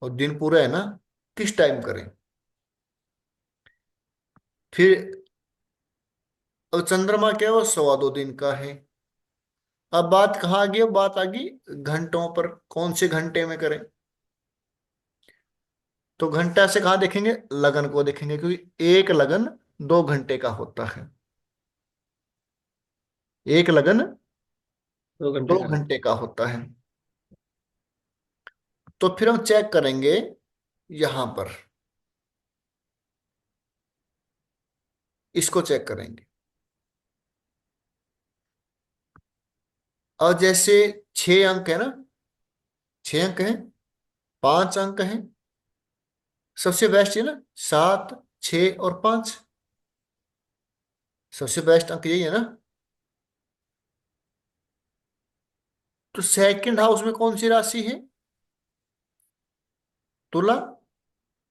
और दिन पूरा है ना, किस टाइम करें। फिर अब चंद्रमा क्या है, वो 2.25 दिन का है। अब बात कहाँ आ गई? अब बात आ गई घंटों पर, कौन से घंटे में करें। तो घंटा से कहाँ देखेंगे? लगन को देखेंगे, क्योंकि एक लगन 2 घंटे का होता है। एक लगन 2 घंटे दो का। घंटे का होता है। तो फिर हम चेक करेंगे यहां पर, इसको चेक करेंगे। और जैसे 6 अंक है ना, 6 अंक है, 5 अंक है, सबसे बेस्ट है ना 7 6 और 5। सबसे बेस्ट अंक यही है ना। तो सेकंड हाउस में कौन सी राशि है? तुला।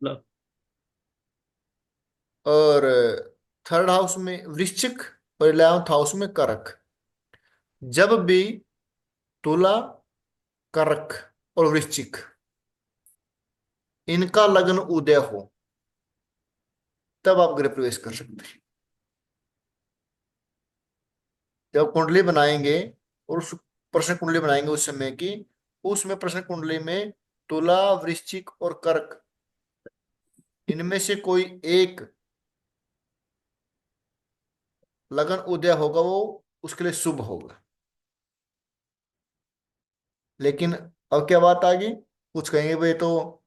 लो। और थर्ड हाउस में वृश्चिक। और 11th हाउस में कर्क। जब भी तुला, कर्क और वृश्चिक इनका लग्न उदय हो, तब आप गृह प्रवेश कर सकते हैं। जब कुंडली बनाएंगे और उस प्रश्न कुंडली बनाएंगे उस समय की, उसमें प्रश्न कुंडली में तुला, वृश्चिक और कर्क, इनमें से कोई एक लगन उदय होगा, वो उसके लिए शुभ होगा। लेकिन अब क्या बात आ गई? कुछ कहेंगे भाई तो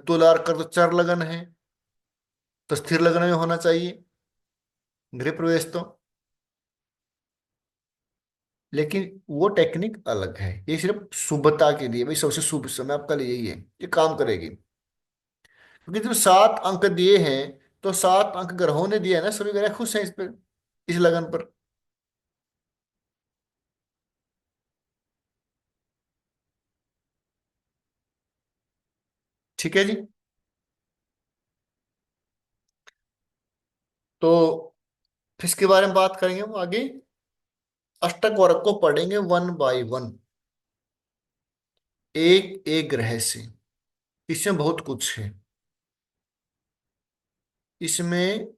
तुला और कर्क तो चर लगन है, तो स्थिर लगन में होना चाहिए गृह प्रवेश तो। लेकिन वो टेक्निक अलग है, ये सिर्फ शुभता के लिए, भाई सबसे शुभ समय आपका लिए यही है, ये काम करेगी। क्योंकि जब 7 अंक दिए हैं, तो 7 अंक ग्रहों ने दिए हैं ना, सभी ग्रह खुश हैं इस पर, इस लगन पर। ठीक है जी। तो फिर इसके बारे में बात करेंगे हम आगे। अष्टक वर्ग को पढ़ेंगे 1 बाय 1, एक एक ग्रह से। इसमें बहुत कुछ है। इसमें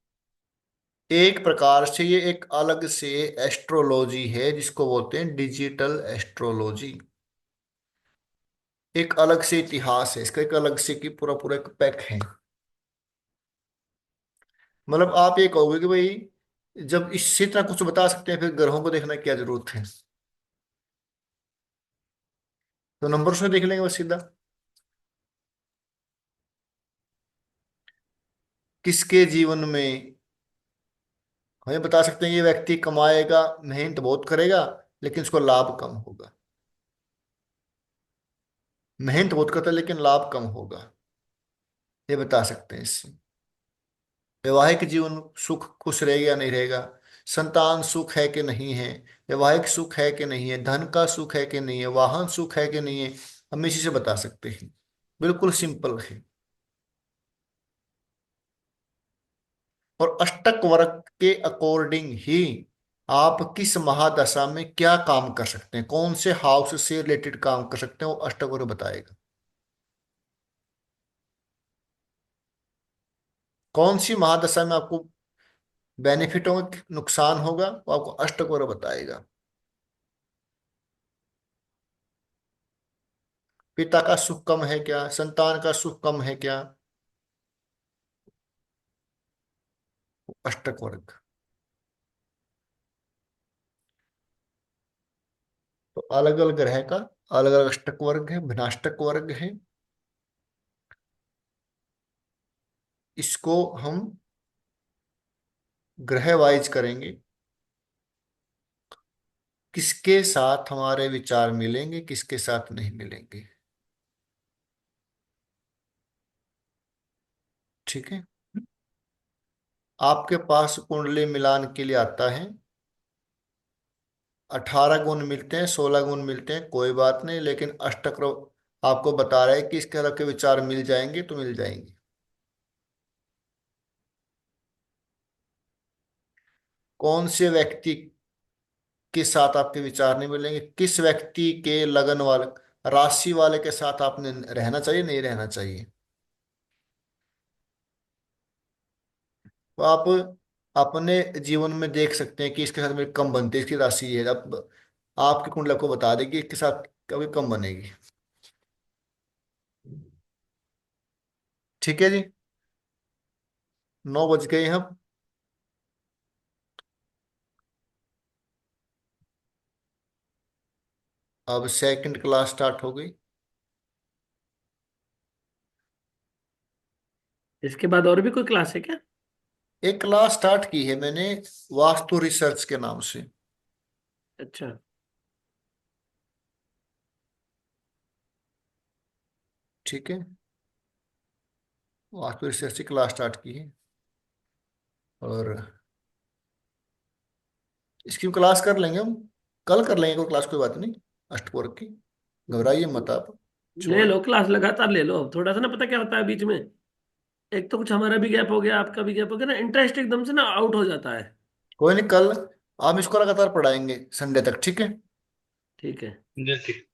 एक प्रकार से ये एक अलग से एस्ट्रोलॉजी है, जिसको बोलते हैं डिजिटल एस्ट्रोलॉजी। एक अलग से इतिहास है इसका, एक अलग से कि पूरा पूरा एक पैक है। मतलब आप ये कहोगे कि भाई जब इससे इतना कुछ बता सकते हैं फिर ग्रहों को देखने की क्या जरूरत है। तो नंबर से देख लेंगे बस सीधा। किसके जीवन में हमें बता सकते हैं ये व्यक्ति कमाएगा, मेहनत बहुत करेगा, लेकिन उसको लाभ कम होगा। मेहनत बहुत करता है लेकिन लाभ कम होगा, ये बता सकते हैं इससे। वैवाहिक जीवन सुख खुश रहेगा या नहीं रहेगा, संतान सुख है कि नहीं है, वैवाहिक सुख है कि नहीं है, धन का सुख है कि नहीं है, वाहन सुख है कि नहीं है, हम इसी से बता सकते हैं। बिल्कुल सिंपल है। और अष्टक वर्ग के अकॉर्डिंग ही आप किस महादशा में क्या काम कर सकते हैं, कौन से हाउस से रिलेटेड काम कर सकते हैं, वो अष्टक वर्ग बताएगा। कौन सी महादशा में आपको बेनिफिट होगा, नुकसान होगा, वो आपको अष्टक वर्ग बताएगा। पिता का सुख कम है क्या, संतान का सुख कम है क्या, अष्टक वर्ग। तो अलग अलग ग्रह का अलग अलग अष्टक वर्ग है, भिन्नाष्टक वर्ग है। इसको हम ग्रह वाइज करेंगे, किसके साथ हमारे विचार मिलेंगे किसके साथ नहीं मिलेंगे। ठीक है। आपके पास कुंडली मिलान के लिए आता है, 18 गुण मिलते हैं, 16 गुण मिलते हैं, कोई बात नहीं, लेकिन अष्टक आपको बता रहा है कि इस तरह के विचार मिल जाएंगे तो मिल जाएंगे। कौन से व्यक्ति के साथ आपके विचार नहीं मिलेंगे, किस व्यक्ति के लगन वाले राशि वाले के साथ आपने रहना चाहिए नहीं रहना चाहिए। तो आप अपने जीवन में देख सकते हैं कि इसके साथ मेरी कम बनती है, इसकी राशि ये है। अब आपकी कुंडली आपको बता देगी इसके साथ कभी कम बनेगी। ठीक है जी। 9 बज गए हम। अब सेकंड क्लास स्टार्ट हो गई। इसके बाद और भी कोई क्लास है क्या? एक क्लास स्टार्ट की है मैंने, वास्तु रिसर्च के नाम से। अच्छा। ठीक है। वास्तु रिसर्च की क्लास स्टार्ट की है, और इसकी क्लास कर लेंगे हम, कल कर लेंगे, कोई क्लास कोई बात नहीं, अष्टवर्ग की। घबराइए मत आप, ले छोड़। लो क्लास, लगातार ले लो। अब थोड़ा सा ना, पता क्या होता है बीच में, एक तो कुछ हमारा भी गैप हो गया, आपका भी गैप हो गया ना, इंटरेस्ट एकदम से ना आउट हो जाता है। कोई नहीं, कल आप इसको लगातार पढ़ाएंगे संडे तक, ठीक है। ठीक है। जी ठीक।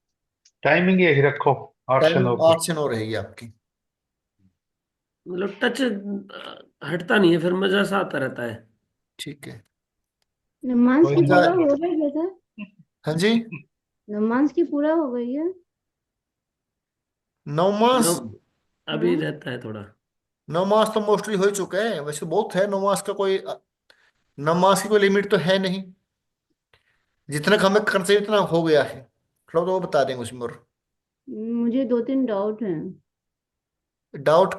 टाइमिंग यही रखो, 8 से 9 टाइमिंग की। 8 से 9 रहेगी आपकी। मतलब टच हटता नहीं है, फिर मजा सा आता रहता है। ठीक है। नमाज कोई की अच्छा। पूरा नहीं। हो गई बेटा? हाँ जी। नमाज की पूरा हो गई है? 9 मास। नो, अभी हाँ। रहता है थोड़ा। 9 मास तो मोस्टली हो ही चुका है, वैसे बहुत है 9 मास का, कोई 9 मास की कोई लिमिट तो है नहीं, जितना हमें करना चाहिए उतना हो गया है। थोड़ा तो वो बता देंगे उसमें और मुझे 2-3 डाउट हैं। डाउट